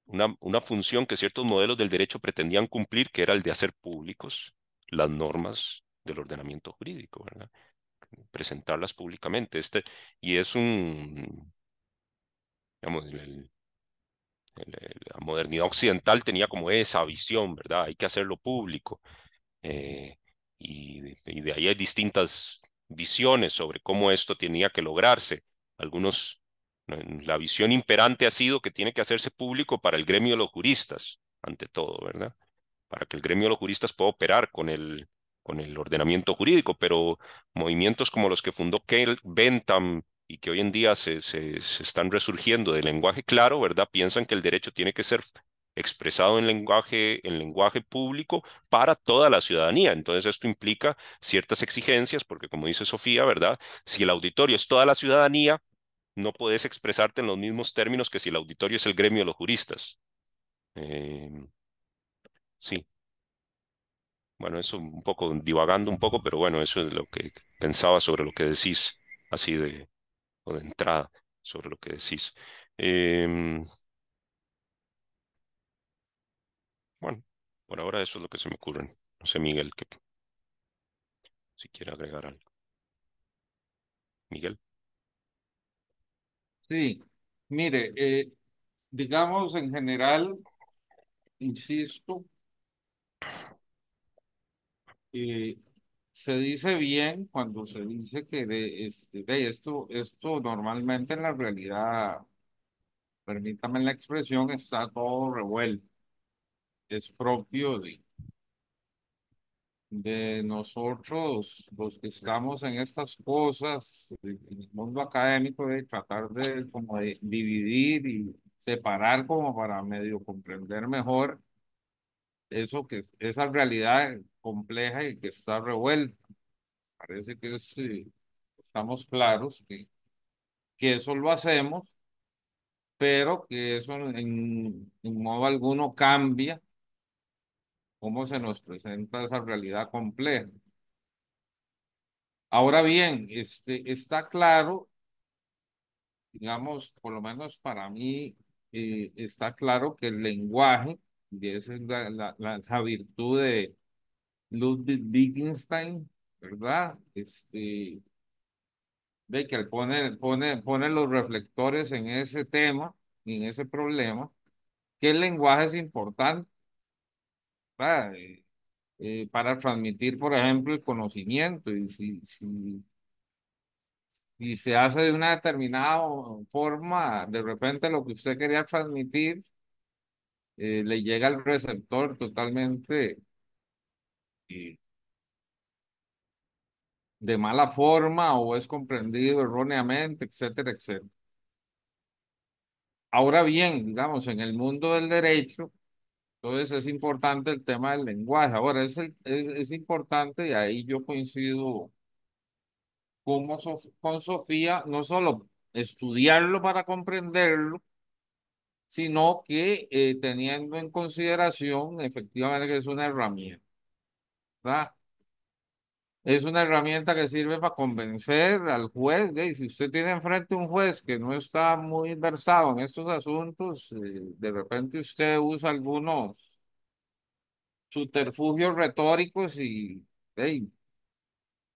una función que ciertos modelos del derecho pretendían cumplir, que era el de hacer públicos las normas del ordenamiento jurídico, ¿verdad? Presentarlas públicamente. Y es digamos, la modernidad occidental tenía como esa visión, ¿verdad? Hay que hacerlo público. Eh, y de ahí hay distintas visiones sobre cómo esto tenía que lograrse. Algunos, la visión imperante ha sido que tiene que hacerse público para el gremio de los juristas, ante todo, ¿verdad? Para que el gremio de los juristas pueda operar con el ordenamiento jurídico, pero movimientos como los que fundó Bentham y que hoy en día se están resurgiendo de lenguaje claro, ¿verdad? Piensan que el derecho tiene que ser expresado en lenguaje público para toda la ciudadanía. Entonces esto implica ciertas exigencias, porque como dice Sofía, ¿verdad? Si el auditorio es toda la ciudadanía, no puedes expresarte en los mismos términos que si el auditorio es el gremio de los juristas. Eh, sí. Bueno, eso un poco divagando un poco, pero bueno, eso es lo que pensaba sobre lo que decís, así o de entrada, sobre lo que decís. Em, bueno, por ahora eso es lo que se me ocurre. No sé, Miguel, que si quiere agregar algo. Miguel. Sí, mire, digamos en general, insisto, eh, se dice bien cuando se dice que esto normalmente en la realidad, permítame la expresión, está todo revuelto. Es propio de nosotros, los que estamos en estas cosas, en el mundo académico, de tratar de como de dividir y separar como para medio comprender mejor eso esa realidad compleja y que está revuelta. Parece que estamos claros que eso lo hacemos, pero que eso en modo alguno cambia cómo se nos presenta esa realidad compleja. Ahora bien, está claro, digamos, por lo menos para mí, está claro que el lenguaje, y esa es la virtud de Ludwig Wittgenstein, ¿verdad? ve que él pone los reflectores en ese tema y en ese problema, que el lenguaje es importante, ¿verdad? Para transmitir, por ejemplo, el conocimiento. Y si se hace de una determinada forma, de repente lo que usted quería transmitir le llega al receptor totalmente eh, de mala forma o es comprendido erróneamente, etcétera, etcétera. Ahora bien, digamos, en el mundo del derecho, entonces es importante el tema del lenguaje. Ahora, es importante, y ahí yo coincido con Sofía, no solo estudiarlo para comprenderlo, sino que teniendo en consideración efectivamente que es una herramienta, ¿verdad? Es una herramienta que sirve para convencer al juez. Y si usted tiene enfrente un juez que no está muy versado en estos asuntos, de repente usted usa algunos subterfugios retóricos y hey,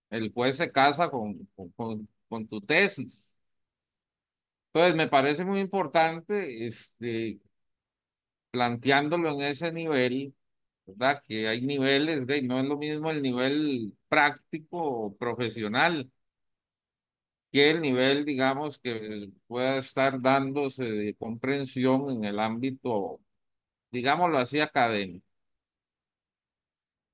el juez se casa con tu tesis. Entonces, me parece muy importante planteándolo en ese nivel, ¿verdad? Que hay niveles, no es lo mismo el nivel práctico o profesional que el nivel, digamos, que pueda estar dándose de comprensión en el ámbito, digámoslo así, académico.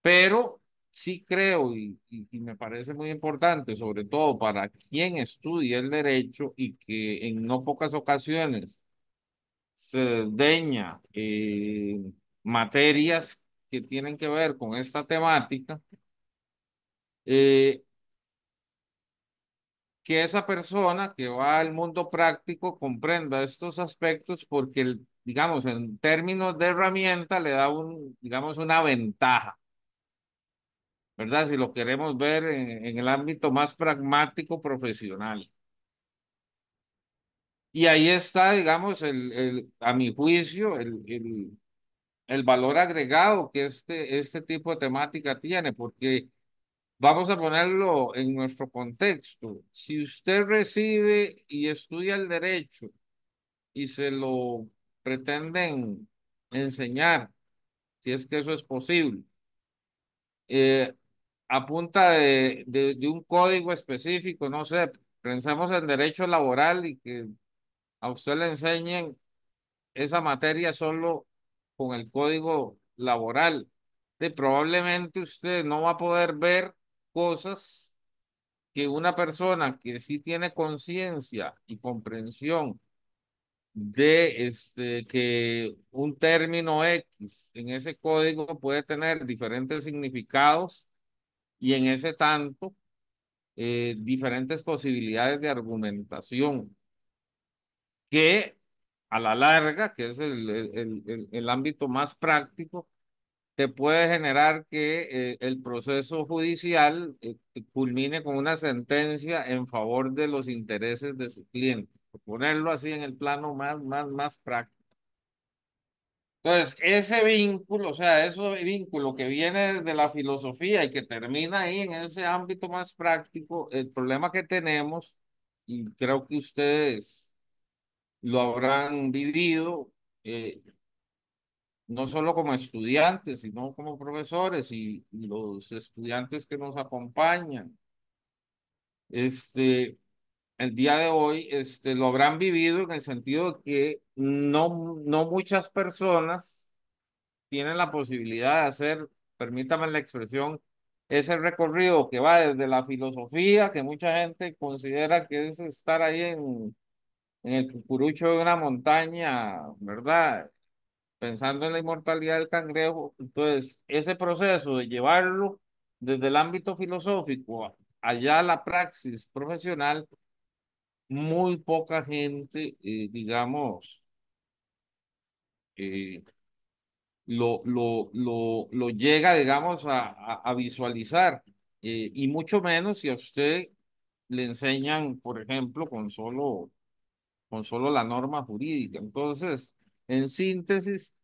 Pero sí creo y me parece muy importante, sobre todo para quien estudia el derecho y que en no pocas ocasiones se desdeña materias que tienen que ver con esta temática, eh, que esa persona que va al mundo práctico comprenda estos aspectos porque, digamos, en términos de herramienta le da digamos, una ventaja, ¿verdad? Si lo queremos ver en el ámbito más pragmático profesional. Y ahí está, digamos, a mi juicio, el valor agregado que este tipo de temática tiene, porque vamos a ponerlo en nuestro contexto. Si usted recibe y estudia el derecho y se lo pretenden enseñar, si es que eso es posible, eh, a punta de un código específico, no sé, pensemos en derecho laboral y que a usted le enseñen esa materia solo con el código laboral. Probablemente usted no va a poder ver cosas que una persona que sí tiene conciencia y comprensión de que un término X en ese código puede tener diferentes significados y en ese tanto diferentes posibilidades de argumentación que a la larga, que es el ámbito más práctico, te puede generar que el proceso judicial culmine con una sentencia en favor de los intereses de su cliente. Por ponerlo así en el plano más práctico. Entonces, ese vínculo, o sea, ese vínculo que viene de la filosofía y que termina ahí en ese ámbito más práctico, el problema que tenemos, y creo que ustedes lo habrán vivido, eh, no solo como estudiantes, sino como profesores y los estudiantes que nos acompañan. Este, el día de hoy, lo habrán vivido en el sentido de que no muchas personas tienen la posibilidad de hacer, permítame la expresión, ese recorrido que va desde la filosofía, que mucha gente considera que es estar ahí en el cucurucho de una montaña, ¿verdad? Pensando en la inmortalidad del cangrejo. Entonces, ese proceso de llevarlo desde el ámbito filosófico allá a la praxis profesional, muy poca gente, digamos, eh, lo llega, digamos, a visualizar, y mucho menos si a usted le enseñan, por ejemplo, con solo la norma jurídica. Entonces, en síntesis,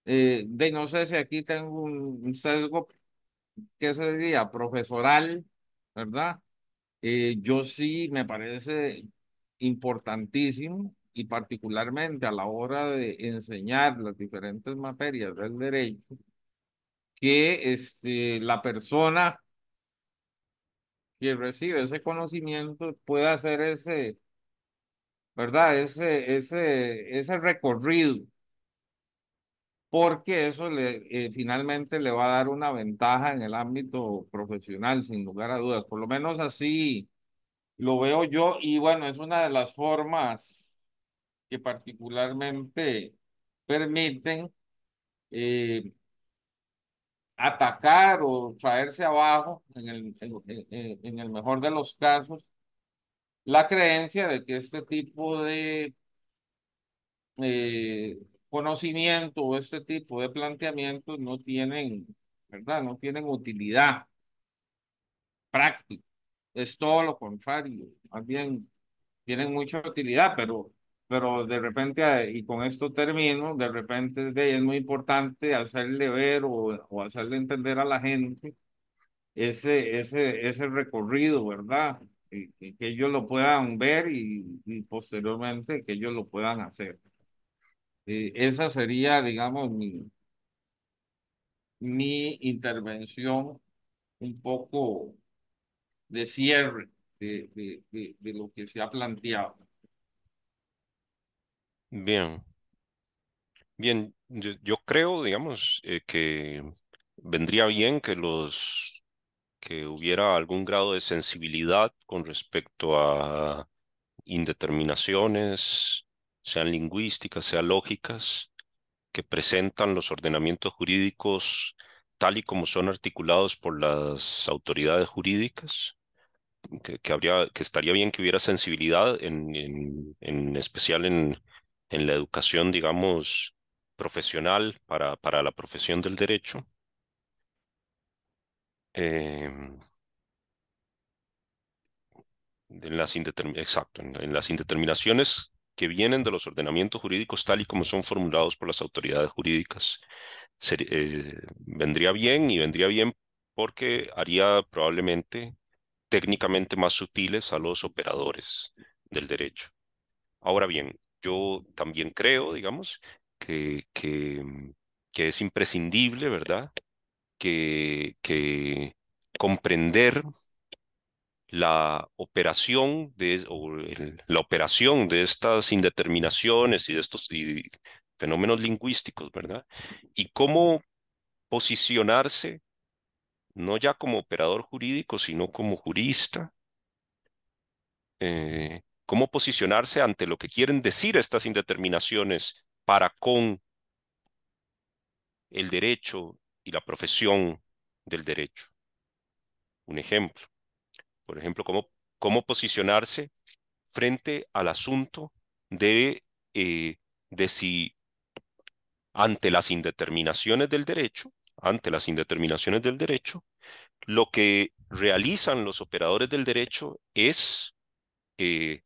no sé si aquí tengo un sesgo, ¿qué se diría? Profesoral, ¿verdad? Yo sí me parece importantísimo y particularmente a la hora de enseñar las diferentes materias del derecho, que la persona que recibe ese conocimiento pueda hacer ese, ¿verdad? Ese recorrido, porque eso finalmente le va a dar una ventaja en el ámbito profesional, sin lugar a dudas. Por lo menos así lo veo yo, y bueno, es una de las formas que particularmente permiten eh, atacar o traerse abajo, en el mejor de los casos, la creencia de que este tipo de eh, conocimiento o este tipo de planteamientos no tienen, ¿verdad? No tienen utilidad práctica. Es todo lo contrario. Más bien tienen mucha utilidad, pero de repente, y con esto termino, de repente es muy importante hacerle ver o hacerle entender a la gente ese recorrido, ¿verdad? Que ellos lo puedan ver y posteriormente que ellos lo puedan hacer. Esa sería, digamos, mi intervención un poco de cierre de lo que se ha planteado. Bien, bien, yo creo, digamos, que vendría bien que hubiera algún grado de sensibilidad con respecto a indeterminaciones, sean lingüísticas, sean lógicas, que presentan los ordenamientos jurídicos tal y como son articulados por las autoridades jurídicas, que estaría bien que hubiera sensibilidad en especial en la educación, digamos, profesional para la profesión del derecho. Em, exacto, en las indeterminaciones que vienen de los ordenamientos jurídicos tal y como son formulados por las autoridades jurídicas. Vendría bien y vendría bien porque haría probablemente técnicamente más sutiles a los operadores del derecho. Ahora bien, yo también creo, digamos, que, que, que es imprescindible, ¿verdad? Que comprender la operación de estas indeterminaciones y de estos fenómenos lingüísticos, ¿verdad? Y cómo posicionarse, no ya como operador jurídico, sino como jurista, cómo posicionarse ante lo que quieren decir estas indeterminaciones para con el derecho y la profesión del derecho. Un ejemplo, por ejemplo, cómo posicionarse frente al asunto eh, de si ante las indeterminaciones del derecho, ante las indeterminaciones del derecho, lo que realizan los operadores del derecho es, eh,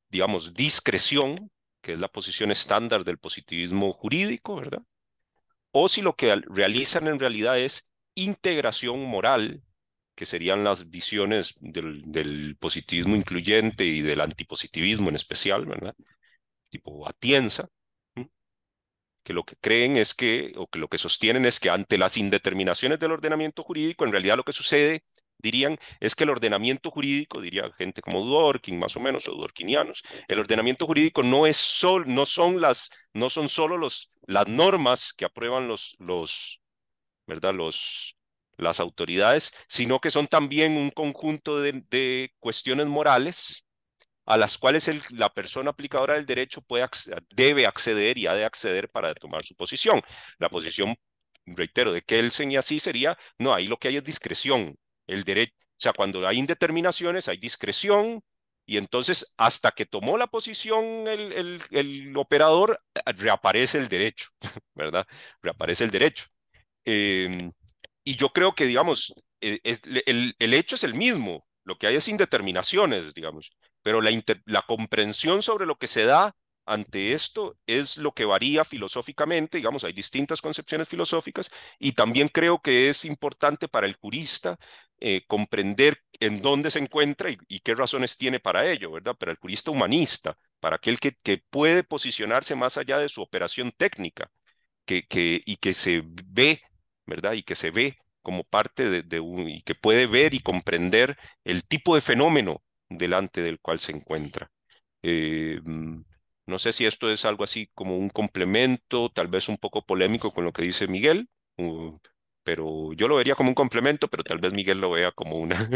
digamos, discreción, que es la posición estándar del positivismo jurídico, ¿verdad? O si lo que realizan en realidad es integración moral, que serían las visiones del positivismo incluyente y del antipositivismo en especial, ¿verdad? Tipo Atienza, ¿m? Que lo que creen es que, o que lo que sostienen es que ante las indeterminaciones del ordenamiento jurídico, en realidad lo que sucede, dirían, es que el ordenamiento jurídico, diría gente como Dworkin, más o menos, o dworkinianos, el ordenamiento jurídico no son solo las normas que aprueban ¿verdad? Las autoridades, sino que son también un conjunto de cuestiones morales a las cuales la persona aplicadora del derecho debe acceder y ha de acceder para tomar su posición. La posición, reitero, de Kelsen y así sería, no, ahí lo que hay es discreción. El derecho, o sea, cuando hay indeterminaciones hay discreción y entonces hasta que tomó la posición el operador, reaparece el derecho, ¿verdad? Reaparece el derecho. Eh, y yo creo que, digamos, el hecho es el mismo, lo que hay es indeterminaciones, digamos, pero la comprensión sobre lo que se da ante esto es lo que varía filosóficamente, digamos, hay distintas concepciones filosóficas y también creo que es importante para el jurista comprender en dónde se encuentra y qué razones tiene para ello, ¿verdad? Para el jurista humanista, para aquel que puede posicionarse más allá de su operación técnica, y que se ve, ¿verdad? Y que se ve como parte y que puede ver y comprender el tipo de fenómeno delante del cual se encuentra. Eh, mm, no sé si esto es algo así como un complemento, tal vez un poco polémico con lo que dice Miguel, pero yo lo vería como un complemento, pero tal vez Miguel lo vea como una,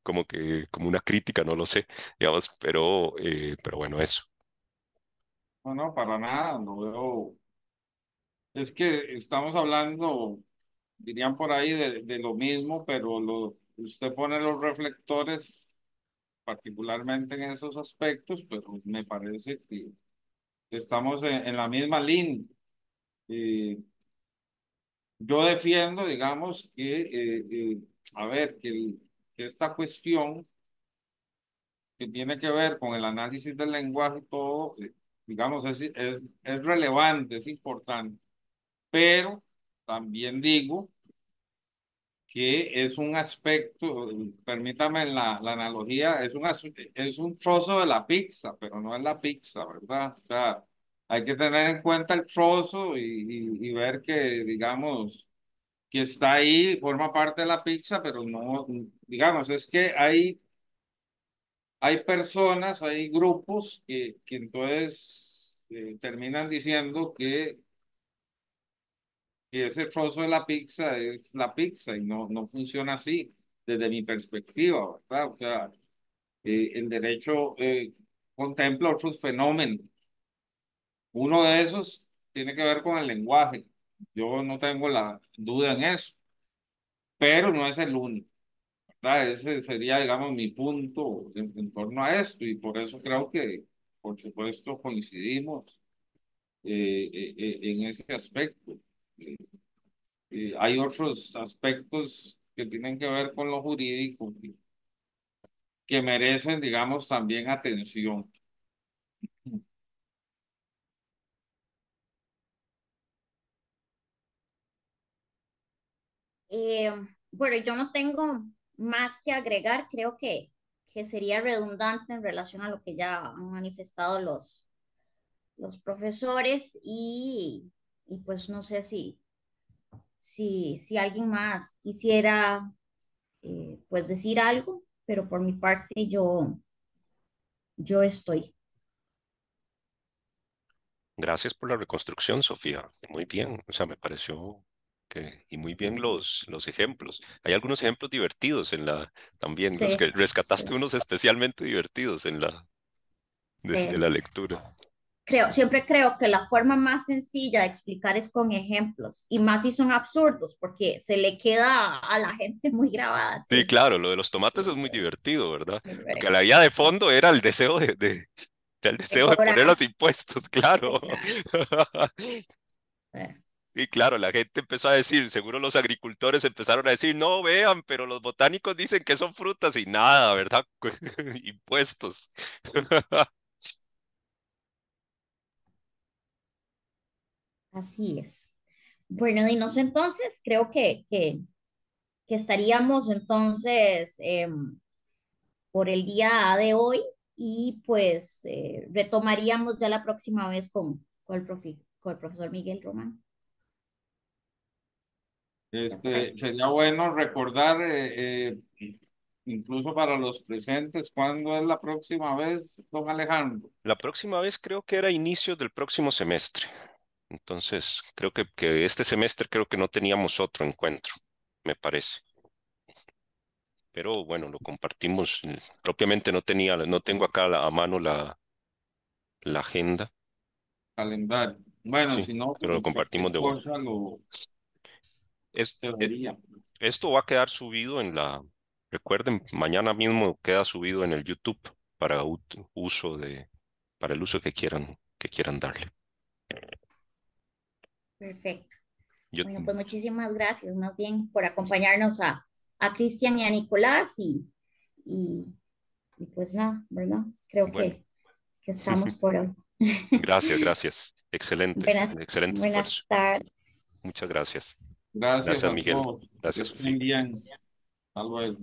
como una crítica, no lo sé, digamos, pero bueno, eso. No, no, para nada, no veo. Es que estamos hablando, dirían por ahí, de lo mismo, pero usted pone los reflectores particularmente en esos aspectos, pero me parece que estamos en la misma línea. Eh, yo defiendo, digamos, a ver, que esta cuestión que tiene que ver con el análisis del lenguaje y todo, digamos, es relevante, es importante, pero también digo que es un aspecto, permítame la analogía, es un trozo de la pizza, pero no es la pizza, ¿verdad? O sea, hay que tener en cuenta el trozo y ver que, digamos, que está ahí, forma parte de la pizza, pero no, digamos, es que hay personas, hay grupos que entonces terminan diciendo que ese trozo de la pizza es la pizza y no, no funciona así desde mi perspectiva, ¿verdad? O sea, el derecho contempla otros fenómenos. Uno de esos tiene que ver con el lenguaje. Yo no tengo la duda en eso, pero no es el único, ¿verdad? Ese sería, digamos, mi punto en torno a esto y por eso creo que, por supuesto, coincidimos en ese aspecto. Eh, hay otros aspectos que tienen que ver con lo jurídico que merecen, digamos, también atención. Eh, bueno, yo no tengo más que agregar, creo que sería redundante en relación a lo que ya han manifestado los profesores y pues no sé si alguien más quisiera pues decir algo, pero por mi parte yo estoy. Gracias por la reconstrucción, Sofía. Muy bien, o sea, me pareció y muy bien los ejemplos. Hay algunos ejemplos divertidos también, los Sí, que sí, rescataste unos especialmente divertidos desde sí. la lectura. Siempre creo que la forma más sencilla de explicar es con ejemplos, y más si son absurdos, porque se le queda a la gente muy grabada. Sí, Entonces, claro, lo de los tomates es sí, muy divertido, ¿verdad? de, Porque la idea de de- fondo era el de deseo de poner cobrar. los impuestos, claro. Exacto. Eh, Y claro, la gente empezó a decir, seguro los agricultores empezaron a decir, no, vean, pero los botánicos dicen que son frutas y nada, ¿verdad? Impuestos. Así es. Bueno, Dinos, entonces creo que estaríamos entonces por el día de hoy y pues retomaríamos ya la próxima vez con el profesor Miguel Román. ¿Te parece? Sería bueno recordar, incluso para los presentes, cuándo es la próxima vez, don Alejandro. La próxima vez creo que era inicios del próximo semestre. Entonces, creo que este semestre creo que no teníamos otro encuentro, me parece. Pero bueno, lo compartimos. Propiamente no tengo acá a mano la agenda, Calendario. Bueno, sí, si no, pero lo pues, compartimos cualquier de una. cosa Es, se vería. Esto va a quedar subido recuerden, mañana mismo queda subido en el YouTube para para el uso que quieran darle. Perfecto. Yo, Bueno, pues muchísimas gracias más bien por acompañarnos a Cristian y a Nicolás y, y pues nada, ¿verdad? Creo bueno, que estamos por hoy. gracias. Excelente, Buenas, excelente buenas esfuerzo. tardes. Muchas gracias. Gracias Gracias, a Miguel. todos. Que Gracias, Sofía. estén bien. Hasta luego.